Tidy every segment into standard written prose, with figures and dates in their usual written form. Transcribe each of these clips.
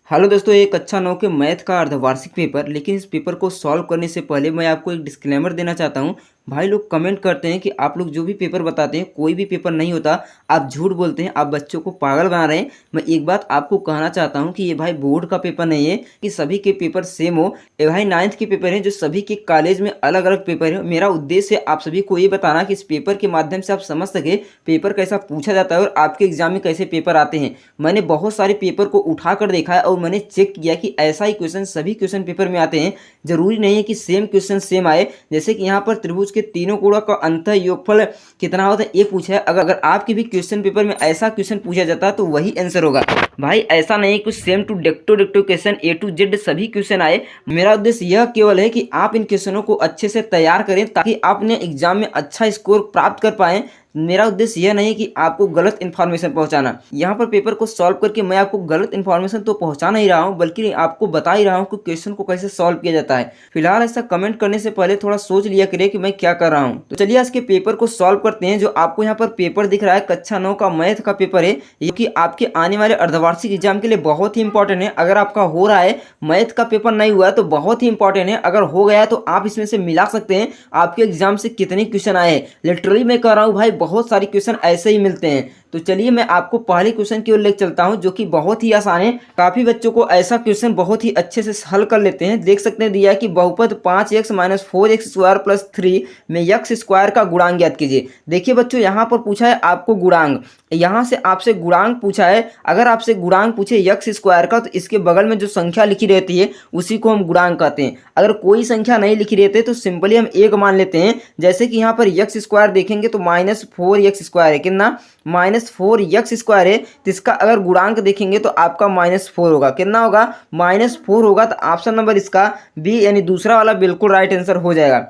Hello दोस्तों, एक कक्षा 9 के मैथ का अर्धवार्षिक पेपर। लेकिन इस पेपर को सॉल्व करने से पहले मैं आपको एक डिस्क्लेमर देना चाहता हूँ। भाई लोग कमेंट करते हैं कि आप लोग जो भी पेपर बताते हैं कोई भी पेपर नहीं होता, आप झूठ बोलते हैं, आप बच्चों को पागल बना रहे हैं। मैं एक बात आपको कहना चाहता हूँ कि ये भाई बोर्ड का पेपर नहीं है कि सभी के पेपर सेम हो। ये भाई 9th के पेपर हैं जो सभी के कॉलेज में अलग अलग पेपर है। मेरा उद्देश्य है आप सभी को ये बताना कि इस पेपर के माध्यम से आप समझ सके पेपर कैसा पूछा जाता है और आपके एग्जाम में कैसे पेपर आते हैं। मैंने बहुत सारे पेपर को उठा कर देखा है और मैंने चेक किया कि ऐसा ही क्वेश्चन सभी क्वेश्चन पेपर में आते हैं। जरूरी नहीं है कि सेम क्वेश्चन सेम आए। जैसे कि यहाँ पर त्रिभुज के तीनों कोणों का अंतः योगफल कितना होता है ये पूछा है। अगर आपके भी क्वेश्चन पेपर में ऐसा क्वेश्चन पूछा जाता है तो वही आंसर होगा। भाई ऐसा नहीं कुछ सेम टू डिक्टो क्वेश्चन ए टू जेड सभी क्वेश्चन आए। मेरा उद्देश्य यह केवल है कि आप इन क्वेश्चनों को अच्छे से तैयार करें ताकि आप अपने एग्जाम में अच्छा स्कोर प्राप्त कर पाएं। मेरा उद्देश्य यह नहीं कि आपको गलत इन्फॉर्मेशन पहुंचाना। यहाँ पर पेपर को सॉल्व करके मैं आपको गलत इन्फॉर्मेशन तो पहुंचा नहीं रहा हूँ, बल्कि आपको बता ही रहा हूँ कि क्वेश्चन को कैसे सॉल्व किया जाता है। फिलहाल ऐसा कमेंट करने से पहले थोड़ा सोच लिया करिए कि मैं क्या कर रहा हूँ। तो चलिए आज के पेपर को सॉल्व करते हैं। जो आपको यहाँ पर पेपर दिख रहा है कक्षा 9 का मैथ का पेपर है, ये कि आपके आने वाले अर्धवार्षिक एग्जाम के लिए बहुत ही इंपॉर्टेंट है। अगर आपका हो रहा है मैथ का पेपर नहीं हुआ है तो बहुत ही इंपॉर्टेंट है। अगर हो गया है तो आप इसमें से मिला सकते हैं आपके एग्जाम से कितने क्वेश्चन आए हैं। लिटरली मैं कह रहा हूँ भाई, बहुत सारे क्वेश्चन ऐसे ही मिलते हैं। तो चलिए मैं आपको पहले क्वेश्चन की ओर लेकर चलता हूं जो कि बहुत ही आसान है। काफी बच्चों को ऐसा क्वेश्चन बहुत ही अच्छे से हल कर लेते हैं। देख सकते हैं दिया है कि बहुपद 5x - 4x स्क्वायर प्लस 3 में x स्क्वायर का गुणांक ज्ञात कीजिए। देखिए बच्चों, यहाँ पर पूछा है आपको गुणांक, यहाँ से आपसे गुणांक पूछा है। अगर आपसे गुणांक पूछे x स्क्वायर का तो इसके बगल में जो संख्या लिखी रहती है उसी को हम गुणांक कहते हैं। अगर कोई संख्या नहीं लिखी रहती तो सिंपली हम एक मान लेते हैं। जैसे कि यहाँ पर x स्क्वायर देखेंगे तो -4x स्क्वायर है, कितना -4x स्क्वायर है। तो इसका अगर गुणांक देखेंगे तो आपका -4 होगा। कितना होगा? -4 होगा। तो ऑप्शन नंबर इसका बी यानी दूसरा वाला बिल्कुल राइट आंसर हो जाएगा।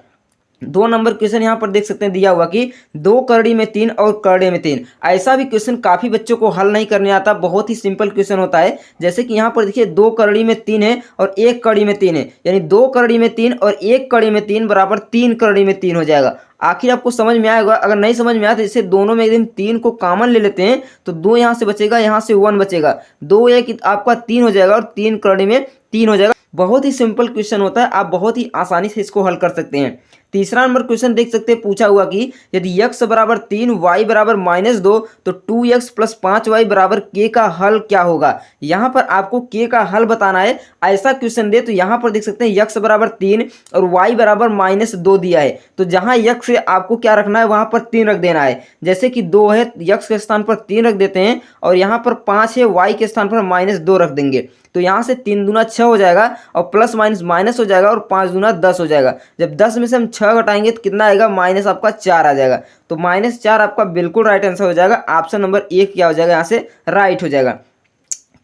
2 नंबर क्वेश्चन यहाँ पर देख सकते हैं दिया हुआ कि 2 करड़ी में 3 और करड़े में 3। ऐसा भी क्वेश्चन काफी बच्चों को हल नहीं करने आता, बहुत ही सिंपल क्वेश्चन होता है। जैसे कि यहाँ पर देखिए 2 करड़ी में 3 है और 1 कड़ी में 3 है, यानी 2 करड़ी में 3 और 1 कड़ी में 3 बराबर 3 करड़ी में 3 हो जाएगा। आखिर आपको समझ में आएगा? अगर नहीं समझ में आया तो इसे दोनों में एकदम 3 को कॉमन ले लेते हैं तो 2 यहाँ से बचेगा, यहाँ से 1 बचेगा, 2 1 आपका 3 हो जाएगा और 3 करड़ी में 3 हो जाएगा। बहुत ही सिंपल क्वेश्चन होता है, आप बहुत ही आसानी से इसको हल कर सकते हैं। तीसरा नंबर क्वेश्चन देख सकते हैं पूछा हुआ कि यदि x बराबर 3 y बराबर -2 तो 2x + 5y बराबर k का हल क्या होगा। यहाँ पर आपको k का हल बताना है। ऐसा क्वेश्चन दे तो यहाँ पर देख सकते हैं x बराबर 3 और y बराबर -2 दिया है, तो जहाँ x से आपको क्या रखना है वहाँ पर 3 रख देना है। जैसे कि 2 है x के स्थान पर 3 रख देते हैं और यहाँ पर 5 है y के स्थान पर -2 रख देंगे। तो यहाँ से 3 दूना 6 हो जाएगा और प्लस माइनस माइनस हो जाएगा और 5 दूना 10 हो जाएगा। जब 10 में से हम 6 घटाएंगे तो कितना आएगा? माइनस आपका 4 आ जाएगा। तो -4 आपका बिल्कुल राइट आंसर हो जाएगा। ऑप्शन नंबर 1 क्या हो जाएगा? यहाँ से राइट हो जाएगा।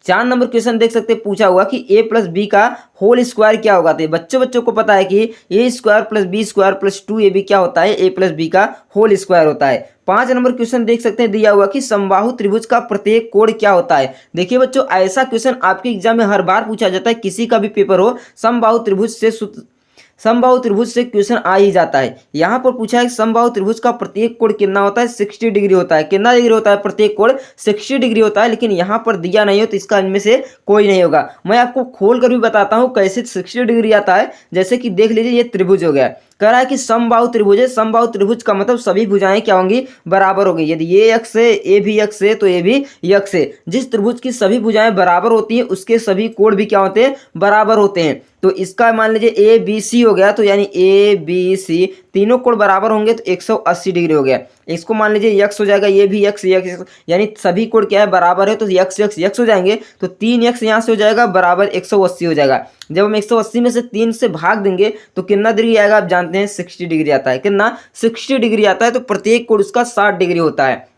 4 नंबर क्वेश्चन देख सकते हैं पूछा हुआ कि a + b का होल स्क्वायर क्या होगा। तो बच्चों को पता है कि a² + b² + 2ab क्या होता है? a + b का होल स्क्वायर होता है। 5 नंबर क्वेश्चन देख सकते हैं दिया हुआ कि समबाहु त्रिभुज का प्रत्येक कोण क्या होता है। देखिए बच्चों, ऐसा क्वेश्चन आपके एग्जाम में हर बार पूछा जाता है, किसी का भी पेपर हो, समबाहु त्रिभुज से क्वेश्चन आ ही जाता है। यहाँ पर पूछा है समबाहु त्रिभुज का प्रत्येक कोण कितना होता है? 60 डिग्री होता है। कितना डिग्री होता है? प्रत्येक कोण 60 डिग्री होता है। लेकिन यहाँ पर दिया नहीं हो तो इसका इनमें से कोई नहीं होगा। मैं आपको खोल कर भी बताता हूँ कैसे 60 डिग्री आता है। जैसे कि देख लीजिए, ये त्रिभुज हो गया, कह रहा है कि समबाहु त्रिभुज है। समबाहु त्रिभुज का मतलब सभी भुजाएं क्या होंगी? बराबर होगी। यदि ये x है, ए भी x है, तो ये भी x है। जिस त्रिभुज की सभी भुजाएं बराबर होती है उसके सभी कोण भी क्या होते हैं? बराबर होते हैं। तो इसका मान लीजिए ए बी सी हो गया, तो यानी ए बी सी तीनों कोण बराबर होंगे तो 180 डिग्री हो गया। इसको मान लीजिए x हो जाएगा, ये भी x यानी सभी कोण क्या है? बराबर है, तो x हो जाएंगे। तो 3x यहाँ से हो जाएगा बराबर 180 हो जाएगा। जब हम 180 में से 3 से भाग देंगे तो कितना डिग्री आएगा? आप जानते हैं 60 डिग्री आता है। कितना? 60 डिग्री आता है। तो प्रत्येक कोण उसका 60 डिग्री होता है।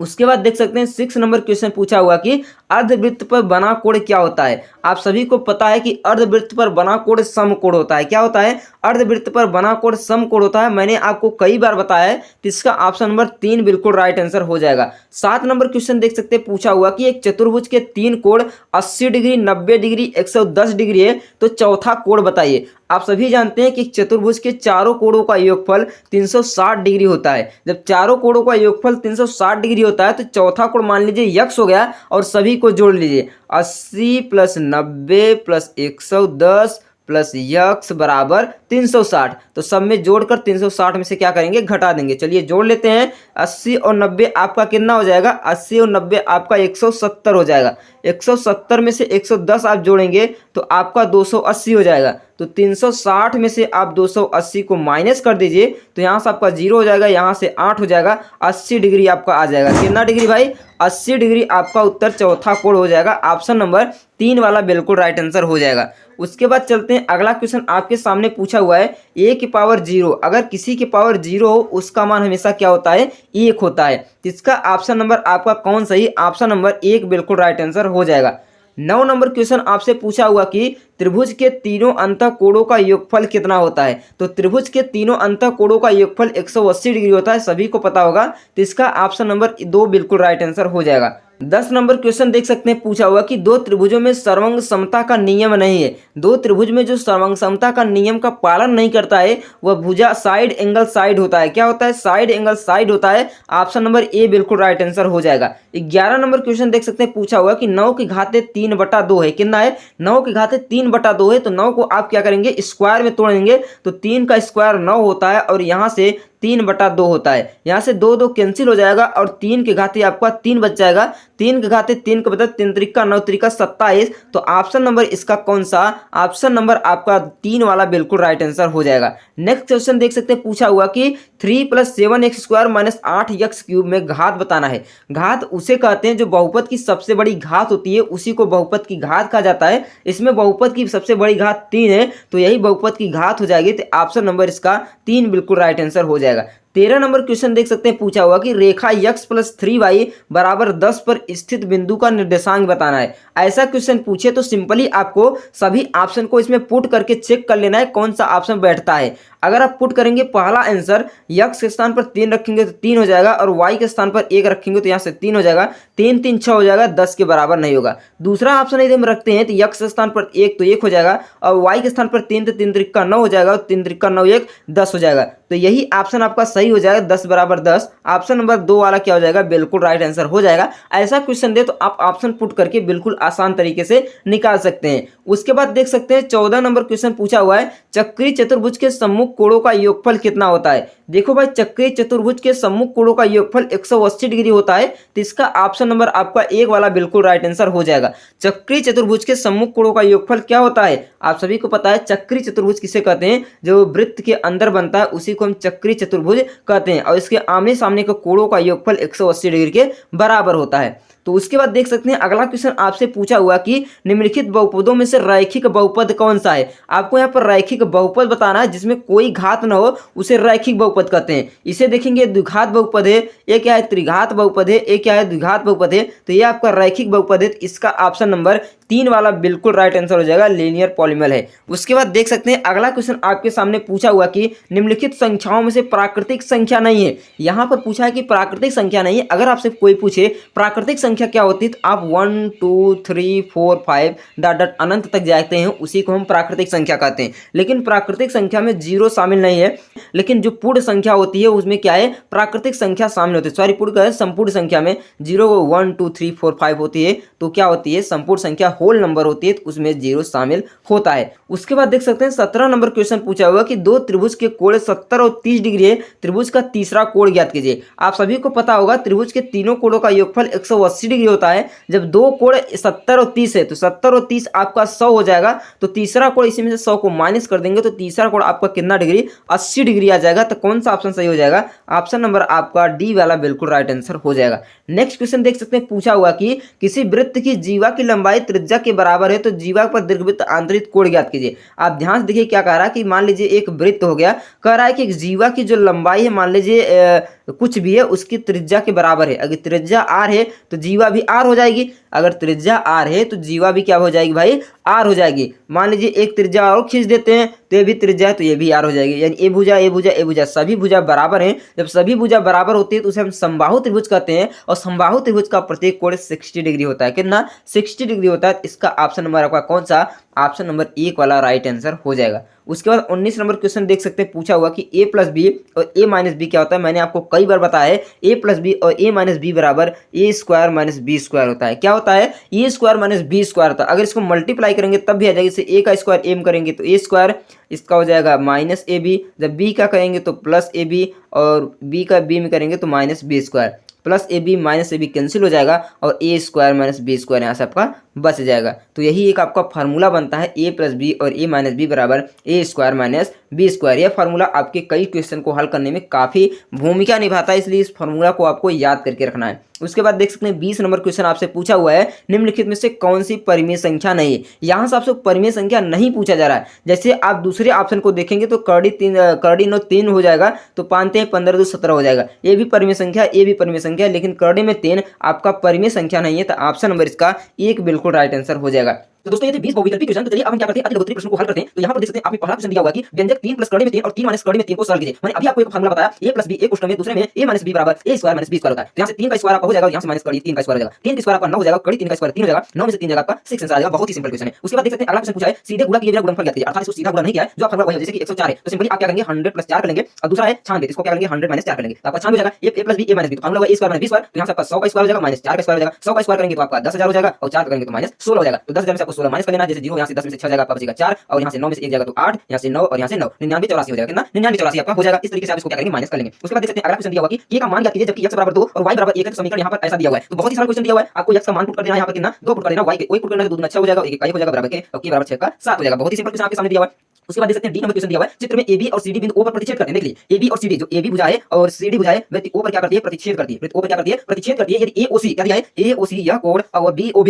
उसके बाद देख सकते हैं 6 नंबर क्वेश्चन पूछा हुआ कि अर्धवृत्त पर बना कोण क्या होता है। आप सभी को पता है कि अर्धवृत्त पर बना कोण समकोण होता है। क्या होता है? अर्धवृत्त पर बना कोण समकोण होता है। मैंने आपको कई बार बताया है, तो इसका ऑप्शन नंबर 3 बिल्कुल राइट आंसर हो जाएगा। 7 नंबर क्वेश्चन देख सकते हैं पूछा हुआ कि एक चतुर्भुज के 3 कोण 80 डिग्री, 90 डिग्री, 110 डिग्री है, तो चौथा कोण बताइए। आप सभी जानते हैं कि चतुर्भुज के चारों कोणों का योगफल 360 डिग्री होता है। जब चारों कोणों का योगफल 360 डिग्री होता होता है तो चौथा कोण मान लीजिए यक्स हो गया और सभी को जोड़ लीजिए 80 प्लस 90 प्लस 110 प्लस यक्स बराबर 360। तो सब में जोड़कर 360 में से क्या करेंगे घटा देंगे। चलिए जोड़ लेते हैं 80 और 90 आपका कितना हो जाएगा 80 और 90 आपका 170 हो जाएगा। 170 में से 110 आप जोड़ेंगे तो आपका 280 हो जाएगा। तो 360 में से आप 280 को माइनस कर दीजिए तो यहाँ से आपका 0 हो जाएगा, यहाँ से 8 हो जाएगा, 80 डिग्री आपका आ जाएगा। कितना डिग्री भाई 80 डिग्री आपका उत्तर चौथा कोण हो जाएगा। ऑप्शन नंबर 3 वाला बिल्कुल राइट आंसर हो जाएगा। उसके बाद चलते हैं अगला क्वेश्चन आपके सामने पूछा हुआ है a की पावर 0, अगर किसी की पावर 0 हो उसका मान हमेशा क्या होता है 1 होता है। इसका ऑप्शन नंबर आपका कौन सही, ऑप्शन नंबर 1 बिल्कुल राइट आंसर हो जाएगा। 9 नंबर क्वेश्चन आपसे पूछा हुआ कि त्रिभुज के तीनों अंतःकोणों का योगफल कितना होता है। तो त्रिभुज के तीनों अंतःकोणों का योगफल 180 डिग्री होता है, सभी को पता होगा। तो इसका ऑप्शन नंबर 2 बिल्कुल राइट आंसर हो जाएगा। 10 नंबर क्वेश्चन देख सकते हैं पूछा हुआ कि दो त्रिभुजों में सर्वांग समता का नियम नहीं है। दो त्रिभुज में जो सर्वांग समता का नियम का पालन नहीं करता है वह भुजा साइड एंगल साइड होता है। क्या होता है साइड एंगल साइड होता है। ऑप्शन नंबर ए बिल्कुल राइट आंसर हो जाएगा। 11 नंबर क्वेश्चन देख सकते हैं पूछा हुआ कि 9 की घाते 3/2 है। कितना है 9 की घाते 3/2 है। तो 9 को आप क्या करेंगे स्क्वायर में तोड़ेंगे तो 3 का स्क्वायर 9 होता है और यहाँ से 3/2 होता है। यहाँ से 2 2 कैंसिल हो जाएगा और 3 के घाते आपका 3 बच जाएगा। 3 के घाते 3 का बता 3 त्रिका 9 त्रिका 27। तो ऑप्शन नंबर इसका कौन सा, ऑप्शन नंबर आपका 3 वाला बिल्कुल राइट आंसर हो जाएगा। नेक्स्ट क्वेश्चन देख सकते हैं पूछा हुआ कि 3 + 7x² - 8x³ में घात बताना है। घात उसे कहते हैं जो बहुपद की सबसे बड़ी घात होती है, उसी को बहुपद की घात कहा जाता है। इसमें बहुपद की सबसे बड़ी घात 3 है तो यही बहुपद की घात हो जाएगी। तो ऑप्शन नंबर इसका 3 बिल्कुल राइट आंसर हो जाएगा। 13 नंबर क्वेश्चन देख सकते हैं पूछा हुआ कि रेखा x + 3y = 10 पर स्थित बिंदु का निर्देशांक बताना है। ऐसा क्वेश्चन पूछे तो सिंपली आपको सभी ऑप्शन को इसमें पुट करके चेक कर लेना है कौन सा ऑप्शन बैठता है। अगर आप पुट करेंगे पहला आंसर x के स्थान पर 3 रखेंगे तो 3 हो जाएगा और y के स्थान पर 1 रखेंगे तो यहाँ से 3 हो जाएगा। 3 3 6 हो जाएगा, 10 के बराबर नहीं होगा। दूसरा ऑप्शन यदि हम रखते हैं तो x के स्थान पर 1 तो 1 हो जाएगा और y के स्थान पर 3 तो 3 त्रिका 9 हो जाएगा और 3 त्रिका 9 1 10 हो जाएगा। तो यही ऑप्शन आपका सही हो जाएगा, 10 = 10। ऑप्शन नंबर 2 वाला क्या हो जाएगा बिल्कुल राइट आंसर हो जाएगा। ऐसा क्वेश्चन दे तो आप ऑप्शन पुट करके बिल्कुल आसान तरीके से निकाल सकते हैं। उसके बाद देख सकते हैं 14 नंबर क्वेश्चन पूछा हुआ है चक्रीय चतुर्भुज के सम्मुख कोणों का योगफल कितना होता है। देखो भाई चक्रीय चतुर्भुज के सम्मुख कोणों का योगफल 180 डिग्री होता है। तो इसका ऑप्शन नंबर आपका 1 वाला बिल्कुल राइट आंसर हो जाएगा। चक्रीय चतुर्भुज के सम्मुख कोणों का योगफल क्या होता है आप सभी को पता है। चक्रीय चतुर्भुज किसे कहते हैं, जो वृत्त के अंदर बनता है उसी को हम चक्रीय चतुर्भुज कहते हैं और इसके आमने सामने के कोणों का योगफल 180 डिग्री के बराबर होता है। तो उसके बाद देख सकते हैं अगला क्वेश्चन आपसे पूछा हुआ कि निम्नलिखित बहुपदों में से रैखिक बहुपद कौन सा है। आपको यहाँ पर रैखिक बहुपद बताना है जिसमें कोई घात न हो, उसे रैखिक बहुपद कहते हैं। इसे देखेंगे द्विघात बहुपद है, ये क्या है त्रिघात बहुपद है, ये क्या है द्विघात बहुपद है। तो ये आपका रैखिक बहुपद है। इसका ऑप्शन नंबर 3 वाला बिल्कुल राइट आंसर हो जाएगा, लीनियर पॉलीनॉमियल है। उसके बाद देख सकते हैं अगला क्वेश्चन आपके सामने पूछा हुआ कि निम्नलिखित संख्याओं में से प्राकृतिक संख्या नहीं है। यहाँ पर पूछा है कि प्राकृतिक संख्या नहीं है। अगर आपसे कोई पूछे प्राकृतिक संख्या क्या होती है तो आप 1 2 3 4 5 डॉट डॉट अनंत तक जाते हैं, उसी को हम प्राकृतिक संख्या कहते हैं। लेकिन प्राकृतिक संख्या में 0 शामिल नहीं है, लेकिन जो पूर्ण संख्या होती है उसमें क्या है प्राकृतिक संख्या शामिल होती है। सॉरी पूर्ण का संपूर्ण संख्या में 0 1 2 3 4 5 होती है तो क्या होती है संपूर्ण संख्या होल नंबर होती है तो उसमें 0 शामिल होता है। उसके बाद देख सकते हैं 17 नंबर क्वेश्चन पूछा हुआ कि दो त्रिभुज के कोण 70 और 30 डिग्री है, त्रिभुज का तीसरा कोण ज्ञात कीजिए। आप सभी को पता होगा त्रिभुज के तीनों कोणों का योगफल 180 डिग्री होता है। जब दो कोण 70 और 30 है तो 70 और 30 आपका 100 हो जाएगा। तो तीसरा कोण इसी में से 100 को माइनस कर देंगे तो तीसरा कोण आपका कितना डिग्री 80 डिग्री आ जाएगा। तो कौन सा ऑप्शन सही हो जाएगा, ऑप्शन नंबर आपका डी वाला बिल्कुल राइट आंसर हो जाएगा। नेक्स्ट क्वेश्चन देख सकते हैं पूछा हुआ कि किसी वृत्त की जीवा की लंबाई त्रिज्या के बराबर है तो जीवा पर दीर्घवृत्त आंतरिक कोण ज्ञात कीजिए। आप ध्यान से देखिए क्या कह रहा है कि मान लीजिए एक वृत्त हो गया, कह रहा है कि एक जीवा की जो लंबाई है मान लीजिए कुछ भी है उसकी त्रिज्या के बराबर है। अगर त्रिज्या आर है तो जीवा भी आर हो जाएगी। अगर त्रिज्या आर है तो जीवा भी क्या हो जाएगी भाई आर हो जाएगी। मान लीजिए एक त्रिज्या और खींच देते हैं तो ये भी त्रिज्या है तो ये भी आर हो जाएगी। यानी ए भुजा ए भुजा ए भुजा सभी भुजा बराबर हैं। जब सभी भुजा बराबर होती है तो उसे हम समबाहु त्रिभुज कहते हैं और समबाहु त्रिभुज का प्रत्येक कोण 60 डिग्री होता है। कितना 60 डिग्री होता है। इसका ऑप्शन नंबर आपका कौन सा, ऑप्शन नंबर 1 वाला राइट आंसर हो जाएगा। उसके बाद 19 नंबर क्वेश्चन देख सकते हैं, पूछा हुआ कि ए प्लस बी और ए माइनस बी क्या होता है। मैंने आपको कई बार बताया है ए प्लस बी और ए माइनस बी बराबर ए स्क्वायर माइनस बी स्क्वायर होता है। क्या होता है? ए स्क्वायर माइनस बी स्क्वायर होता है। अगर इसको मल्टीप्लाई करेंगे तब भी आ जाएगा। जैसे ए का स्क्वायर एम करेंगे तो ए स्क्वायर, इसका हो जाएगा माइनस ए बी, जब बी का करेंगे तो प्लस ए बी, और बी का बी में करेंगे तो minus B square. Plus A B minus A B cancel हो जाएगा और A square minus B square यहाँ से आपका बच जाएगा। तो यही एक आपका फार्मूला बनता है ए प्लस बी और ए माइनस बी बराबर ए स्क्वायर माइनस बी स्क्वायर। यह फार्मूला आपके कई क्वेश्चन को हल करने में काफ़ी भूमिका निभाता है, इसलिए इस फार्मूला को आपको याद करके रखना है। उसके बाद देख सकते हैं 20 नंबर क्वेश्चन आपसे पूछा हुआ है, निम्नलिखित में से कौन सी परिमेय संख्या नहीं है। यहाँ से आपसे परिमेय संख्या नहीं पूछा जा रहा है। जैसे आप दूसरे ऑप्शन को देखेंगे तो करड़ी 9 3 हो जाएगा, तो 5 15 2 17 हो जाएगा। ये भी परिमेय संख्या, ये भी परिमेय संख्या, लेकिन करड़ी में 3 आपका परिमेय संख्या नहीं है, तो ऑप्शन नंबर इसका एक बिल्कुल राइट आंसर हो जाएगा। तो दोस्तों ये थे 20 बहुविकल्पी क्वेश्चन। तो चलिए अब हम क्या करते हैं, अति लघुत्तरीय प्रश्न को हल करते हैं। तो यहाँ पर देख सकते हैं आपको पहला क्वेश्चन दिया हुआ है कि व्यंजक 3 प्लस करड़ी में 3 और 3 माइनस करड़ी में 3 को सॉल्व कीजिए। मैंने अभी आपको एक फार्मूला बताया ए प्लस बी, एक क्वेश्चन में, दूसरे में ए माइनस बी बराबर ए स्क्वायर माइनस बी स्क्वायर होता है। तो यहाँ से 3 का स्क्वायर आपका हो जाएगा, यहाँ से माइनस करड़ी 3 का स्क्वायर हो जाएगा, 3 का स्क्वायर आपका 9 हो जाएगा, करड़ी 3 का स्क्वायर 3 हो जाएगा, 9 में से 3 जाएगा आपका 6 आंसर आ जाएगा। बहुत ही सिंपल क्वेश्चन है। उसके बाद देख सकते हैं अगला क्वेश्चन पूछा है सीधे गुणा किए बिना गुणनफल ज्ञात कीजिए। अर्थात इसको सीधा गुणा नहीं किया है, जो फार्मूला वही है, जैसे कि 104 है तो सिंपली आप क्या करेंगे 100 प्लस 4 कर लेंगे, और दूसरा है 96, इसको क्या करेंगे 100 माइनस 4 कर लेंगे, तो आपका 96 हो जाएगा। ए प्लस बी ए माइनस बी, तो फार्मूला ए स्क्वायर माइनस बी स्क्वायर, तो यहाँ से आपका 100 का स्क्वायर हो जाएगा माइनस 4 का स्क्वायर हो जाएगा, 100 का स्क्वायर करेंगे तो आपका 10,000 हो जाएगा, और 4 करेंगे तो माइनस 16 हो जाएगा। तो 10,000 में से आपको 16 माइनस कर लेना, जैसे 0 यहाँ से 10 में से 6 जाएगा आपका बचेगा 4, और यहाँ से 9 में से 1 जाएगा तो 8, यहाँ से 9 और यहाँ से 9, 99 84 हो जाएगा। कितना? 99 84 आपका हो जाएगा। इस तरीके से आप इसको क्या करेंगे माइनस कर लेंगे। उसके बाद देख सकते हैं अगला क्वेश्चन दिया हुआ कि k का मान ज्ञात कीजिए जबकि x बराबर 2 और y बराबर 1 है, तो समीकरण यहाँ पर ऐसा दिया हुआ है। तो बहुत ही सरल क्वेश्चन दिया हुआ है, आपको x का मान पुट कर देना है, यहाँ पर कितना 2 पुट कर देना, y के 1 पुट करना है तो 2 दूना 6 हो जाएगा, 1 1 हो जाएगा बराबर के, और k बराबर 6 का 7 हो जाएगा। बहुत ही सिंपल क्वेश्चन आपके सामने दिया हुआ है। उसके बाद देख सकते हैं डी नंबर क्वेश्चन दिया हुआ है, चित्र में AB और CD बिंदु O पर प्रतिच्छेद करते हैं। देख लीजिए AB और CD, जो AB भुजा है और CD भुजा है, वृत्त O पर क्या करती है? प्रतिच्छेद करती है। वृत्त O पर क्या करती है? प्रतिच्छेद करती है। यदि AOC क्या दिया है? AOC यह कोण, और BOB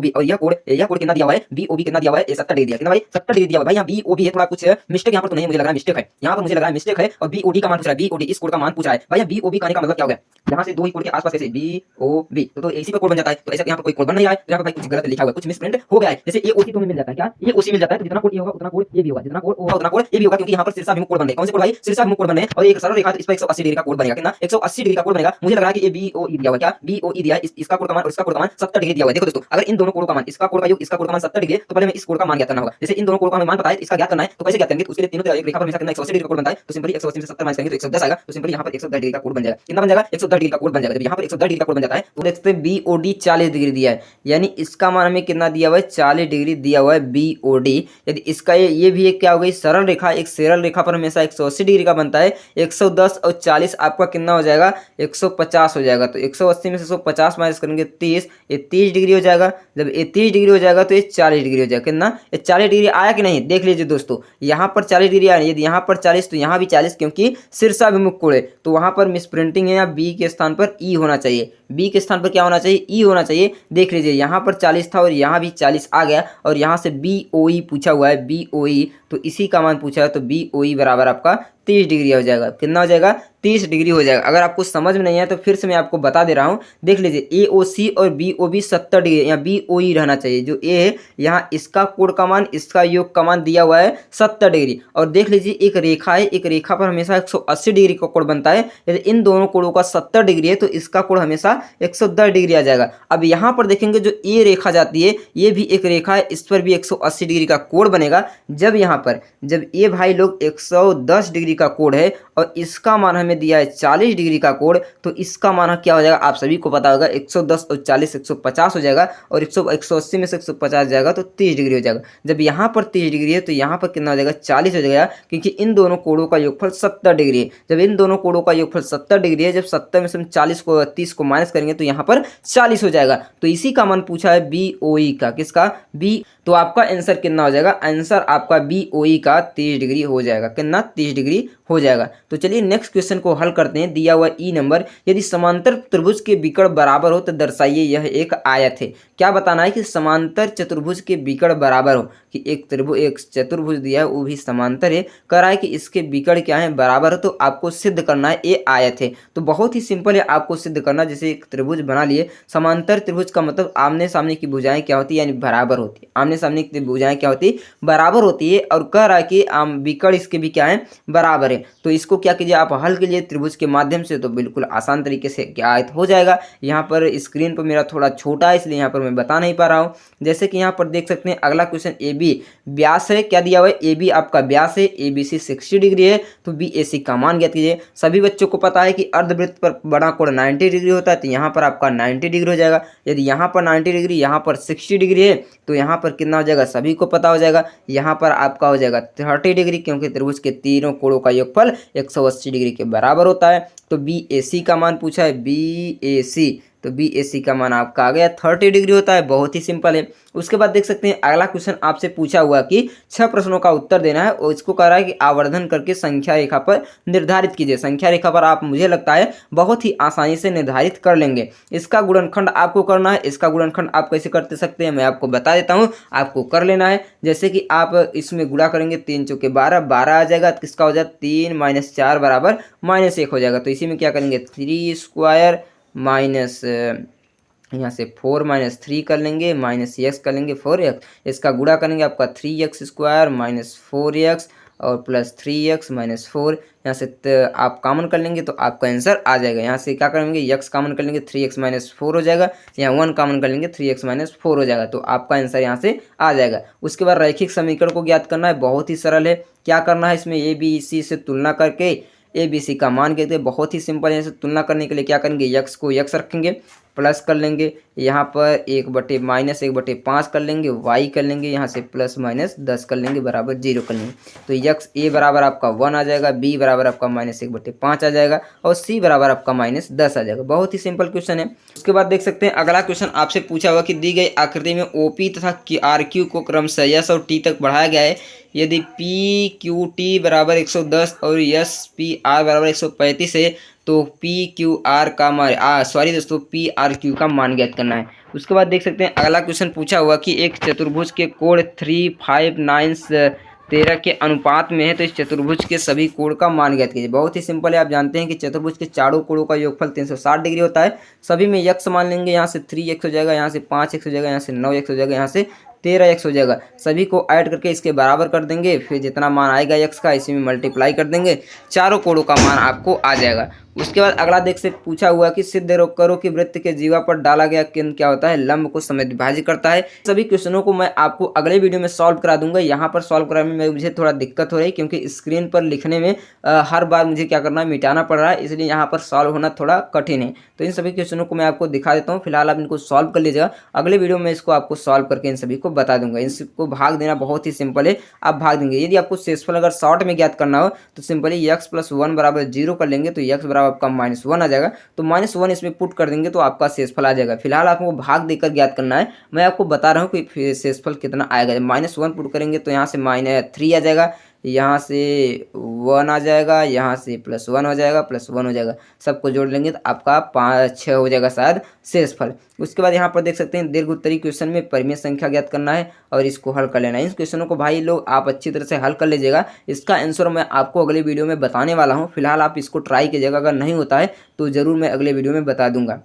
और यह कोण कितना दिया हुआ है? BOB कितना दिया हुआ है? 70 डिग्री दिया। कितना भाई? 70 डिग्री दिया हुआ है। भाई यहाँ BOB है, थोड़ा कुछ मिस्टेक यहाँ पर तो नहीं, मुझे लग रहा है मिस्टेक है, यहाँ पर मुझे लग रहा है मिस्टेक है, और BOD का मान पूछ रहा है। BOD इस कोण का मान पूछा है। भाई यहाँ BOB कहने का मतलब क्या हो गया? यहाँ से दो ही कोण के आसपास कैसे BOB, तो इसी पे कोण बन जाता है। तो ऐसा यहाँ पर कोई कोण बन नहीं रहा है, तो यहाँ पर भाई कुछ गलत लिखा हुआ है, कुछ मिसप्रिंट हो गया है। जैसे AOC तो हमें मिल जाता है, क्या AOC मिल जाता है, तो जितना कोण ये होगा उतना कोण ये भी होगा, जितना कोण होगा उतना कोण ये भी होगा, क्योंकि यहाँ पर शीर्षाभिमुख कोण बन रहे हैं। कौन से कोण भाई? शीर्षाभिमुख कोण बन रहे हैं, और एक सरल रेखा, तो इस पर 180 डिग्री का कोण बनेगा। कितना? 180 डिग्री का कोण बनेगा। मुझे लग रहा है कि ये BOE दिया हुआ है, क्या BOE दिया है, इसका कोण का मान और इसका कोण का मान 70 डिग्री दिया हुआ है। देखो दोस्तों, अगर इन दोनों कोणों का मान, इसका कोण का योग इसका कोण का मान 70 डिग्री है, तो पहले हमें इस कोण का मान ज्ञात करना होगा। जैसे इन दोनों कोणों का हमें मान पता है, इसका ज्ञात करना है, तो कैसे ज्ञात करेंगे? तो उसके लिए तीनों एक रेखा पर हमेशा कितना 180 डिग्री का कोण बनता है, तो सिंपली 180 में से 70 माइनस करेंगे तो 110 आएगा, तो सिंपली यहाँ पर 110 डिग्री का कोण बन जाएगा। कितना बन जाएगा? 110 डिग्री का कोण बन जाएगा। जब यहाँ पर 110 डिग्री का कोण बन जाता है तो देखते हैं BOD 40 डिग्री दिया है, यानी इसका मान हमें कितना दिया हुआ है? 40 डिग्री दिया हुआ है BOD। यदि इसका ये भी एक क्या हो गई? सरल रेखा, एक सरल रेखा पर हमेशा 180 डिग्री का बनता है। 110 और 40 आपका कितना हो जाएगा? 150 हो जाएगा। तो 180 में से 150 माइनस करेंगे 30, ये 30 डिग्री हो जाएगा। जब ये 30 डिग्री हो जाएगा तो ये 40 डिग्री हो जाएगा। कितना? ये 40 डिग्री आया कि नहीं? देख लीजिए दोस्तों, यहाँ पर 40 डिग्री आया, यदि यहाँ पर 40 तो यहाँ भी 40, क्योंकि शीर्षाभिमुख कोण है, तो वहाँ पर मिसप्रिंटिंग है, या B के स्थान पर E होना चाहिए। B के स्थान पर क्या होना चाहिए? E होना चाहिए। देख लीजिए, यहाँ पर 40 था और यहाँ भी 40 आ गया, और यहाँ से BOE पूछा हुआ है, BOE, तो इसी का मान पूछा है, तो BOE बराबर आपका 30 डिग्री हो जाएगा। कितना हो जाएगा? 30 डिग्री हो जाएगा। अगर आपको समझ में नहीं है तो फिर से मैं आपको बता दे रहा हूँ। देख लीजिए, AOC और BOB 70 डिग्री, यहाँ BOE रहना चाहिए। जो A है, यहाँ इसका कोण का मान, इसका योग का मान दिया हुआ है 70 डिग्री। और देख लीजिए, एक रेखा है, एक रेखा पर हमेशा 180 डिग्री का कोण बनता है। यदि इन दोनों कोणों का 70 डिग्री है तो इसका कोण हमेशा 110 डिग्री आ जाएगा। अब यहाँ पर देखेंगे, जो A रेखा जाती है, ये भी एक रेखा है, इस पर भी 180 डिग्री का कोण बनेगा। जब यहाँ पर, जब ये भाई लोग 110 डिग्री का कोण है और इसका मान हमें दिया है 40 डिग्री का कोण, तो इसका मान क्या हो जाएगा? आप सभी को पता होगा, 110 और 40 150 हो जाएगा, और 180 में से 150 जाएगा तो 30 डिग्री हो जाएगा। जब यहाँ पर 30 डिग्री है तो यहाँ पर कितना हो जाएगा? 40 हो जाएगा, क्योंकि इन दोनों कोणों का योगफल 70 डिग्री है। जब इन दोनों कोणों का योगफल 70 डिग्री है, जब 70 में से हम 30 को माइनस करेंगे तो यहाँ पर 40 हो जाएगा। तो इसी का मान पूछा है BOE का। किसका? B। तो आपका आंसर कितना हो जाएगा? आंसर आपका BOE का 30 डिग्री हो जाएगा। कितना? 30 डिग्री हो जाएगा। तो चलिए नेक्स्ट क्वेश्चन को हल करते हैं। दिया हुआ E नंबर, यदि समांतर त्रिभुज के विकर्ण बराबर हो तो दर्शाइए यह एक आयत है। क्या बताना है? कि समांतर चतुर्भुज के विकर्ण बराबर हो, कि एक चतुर्भुज दिया है वो भी समांतर है, कह रहा है कि इसके विकर्ण क्या है? बराबर है। तो आपको सिद्ध करना है ये आयत है। तो बहुत ही सिंपल है आपको सिद्ध करना। जैसे एक त्रिभुज बना लिए, समांतर त्रिभुज का मतलब आमने सामने की भुजाएं क्या होती है? यानी बराबर होती है। आमने सामने की भुजाएं क्या होती है? बराबर होती है। और कह रहा है कि विकर्ण इसके भी क्या है? बराबर है। तो इसको क्या कीजिए, आप हल कीजिए। लीजिए त्रिभुज के माध्यम से तो बिल्कुल आसान तरीके से ज्ञात हो जाएगा। यहाँ पर स्क्रीन पर मेरा थोड़ा छोटा है इसलिए यहाँ पर मैं बता नहीं पा रहा हूँ। जैसे कि यहाँ पर देख सकते हैं अगला क्वेश्चन ए बी व्यास है, क्या दिया हुआ है ए बी आपका व्यास है, ए बी सी 60 डिग्री है, तो बी ए सी का मान ज्ञात कीजिए। सभी बच्चों को पता है कि अर्धवृत्त पर बड़ा कोण 90 डिग्री होता है, तो यहाँ पर आपका 90 डिग्री हो जाएगा। यदि यहाँ पर 90 डिग्री यहाँ पर 60 डिग्री है तो यहाँ पर कितना हो जाएगा सभी को पता हो जाएगा, यहाँ पर आपका हो जाएगा 30 डिग्री, क्योंकि त्रिभुज के तीनों कोणों का योगफल 180 डिग्री के बराबर होता है। तो बी ए सी का मान पूछा है, बी ए सी, तो बी ए सी का मान आपका आ गया 30 डिग्री होता है, बहुत ही सिंपल है। उसके बाद देख सकते हैं अगला क्वेश्चन आपसे पूछा हुआ कि 6 प्रश्नों का उत्तर देना है और इसको कह रहा है कि आवर्धन करके संख्या रेखा पर निर्धारित कीजिए। संख्या रेखा पर आप मुझे लगता है बहुत ही आसानी से निर्धारित कर लेंगे। इसका गुणनखंड आपको करना है, इसका गुणनखंड आप कैसे कर सकते हैं मैं आपको बता देता हूँ, आपको कर लेना है। जैसे कि आप इसमें गुणा करेंगे 3 चौके 12, 12 आ जाएगा, किसका हो जाएगा 3 - 4 बराबर -1 हो जाएगा। तो इसी में क्या करेंगे 3 स्क्वायर माइनस यहाँ से 4 - 3 कर लेंगे, माइनस एक्स कर लेंगे 4x, इसका गुणा करेंगे आपका 3x स्क्वायर माइनस 4x और प्लस 3x माइनस 4, यहाँ से आप कॉमन कर लेंगे तो आपका आंसर आ जाएगा। यहाँ से क्या करेंगे x कॉमन कर लेंगे 3x - 4 हो जाएगा, यहाँ 1 कॉमन कर लेंगे 3x - 4 हो जाएगा, तो आपका आंसर यहाँ से आ जाएगा। उसके बाद रैखिक समीकरण को ज्ञात करना है, बहुत ही सरल है। क्या करना है इसमें ए बी सी से तुलना करके ए बी सी का मान कहते हैं, बहुत ही सिंपल है। इसे तुलना करने के लिए क्या करेंगे x को x रखेंगे, प्लस कर लेंगे, यहाँ पर 1/-1/5 कर लेंगे, y कर लेंगे, यहाँ से +-10 कर लेंगे बराबर 0 कर लेंगे। तो x a बराबर आपका 1 आ जाएगा, b बराबर आपका -1/5 आ जाएगा और c बराबर आपका -10 आ जाएगा। बहुत ही सिंपल क्वेश्चन है। उसके बाद देख सकते हैं अगला क्वेश्चन आपसे पूछा हुआ कि दी गई आकृति में OP तथा RQ को क्रमशः S और T तक बढ़ाया गया है। यदि PQT बराबर 110 और SPR बराबर 135 है तो PQR का मान PRQ का मान ज्ञात करना है। उसके बाद देख सकते हैं अगला क्वेश्चन पूछा हुआ कि एक चतुर्भुज के कोण 3, 5, 9, 13 के अनुपात में है, तो इस चतुर्भुज के सभी कोण का मान ज्ञात कीजिए। बहुत ही सिंपल है, आप जानते हैं कि चतुर्भुज के चारों कोणों का योगफल 360 डिग्री होता है। सभी में x मान लेंगे, यहाँ से 3x हो जाएगा, यहाँ से 5x हो जाएगा, यहाँ से 9x हो जाएगा, यहाँ से 13x हो जाएगा। सभी को ऐड करके इसके बराबर कर देंगे, फिर जितना मान आएगा x का इसी में मल्टीप्लाई कर देंगे, चारों कोणों का मान आपको आ जाएगा। उसके बाद अगला देख से पूछा हुआ कि सिद्ध करो कि वृत्त के जीवा पर डाला गया केंद्र क्या होता है, लंब को समद्विभाजित करता है। सभी क्वेश्चनों को मैं आपको अगले वीडियो में सॉल्व करा दूंगा। यहाँ पर सॉल्व कराने में मुझे थोड़ा दिक्कत हो रही है क्योंकि स्क्रीन पर लिखने में हर बार मुझे क्या करना है मिटाना पड़ रहा है, इसलिए यहाँ पर सॉल्व होना थोड़ा कठिन है। तो इन सभी क्वेश्चनों को मैं आपको दिखा देता हूँ, फिलहाल आप इनको सॉल्व कर लीजिएगा। अगले वीडियो में इसको आपको सॉल्व करके इन सभी को बता दूंगा। इसको भाग देना बहुत ही सिंपल है, आप भाग देंगे। यदि आपको शेषफल अगर शॉर्ट में ज्ञात करना हो तो सिंपली x + 1 बराबर 0 कर लेंगे, तो x बराबर आपका -1 आ जाएगा, तो -1 इसमें पुट कर देंगे तो आपका शेषफल आ जाएगा। फिलहाल आपको भाग देकर ज्ञात करना है, मैं आपको बता रहा हूँ कि शेषफल कितना आएगा। जब -1 पुट करेंगे तो यहाँ से -3 आ जाएगा, यहाँ से 1 आ जाएगा, यहाँ से +1 हो जाएगा, +1 हो जाएगा, सबको जोड़ लेंगे तो आपका 5-6 हो जाएगा शायद शेषफल। उसके बाद यहाँ पर देख सकते हैं दीर्घ उत्तरी क्वेश्चन में परिमेय संख्या ज्ञात करना है और इसको हल कर लेना है। इन क्वेश्चनों को भाई लोग आप अच्छी तरह से हल कर लीजिएगा। इसका आंसर मैं आपको अगले वीडियो में बताने वाला हूँ, फिलहाल आप इसको ट्राई कीजिएगा, अगर नहीं होता है तो ज़रूर मैं अगले वीडियो में बता दूंगा।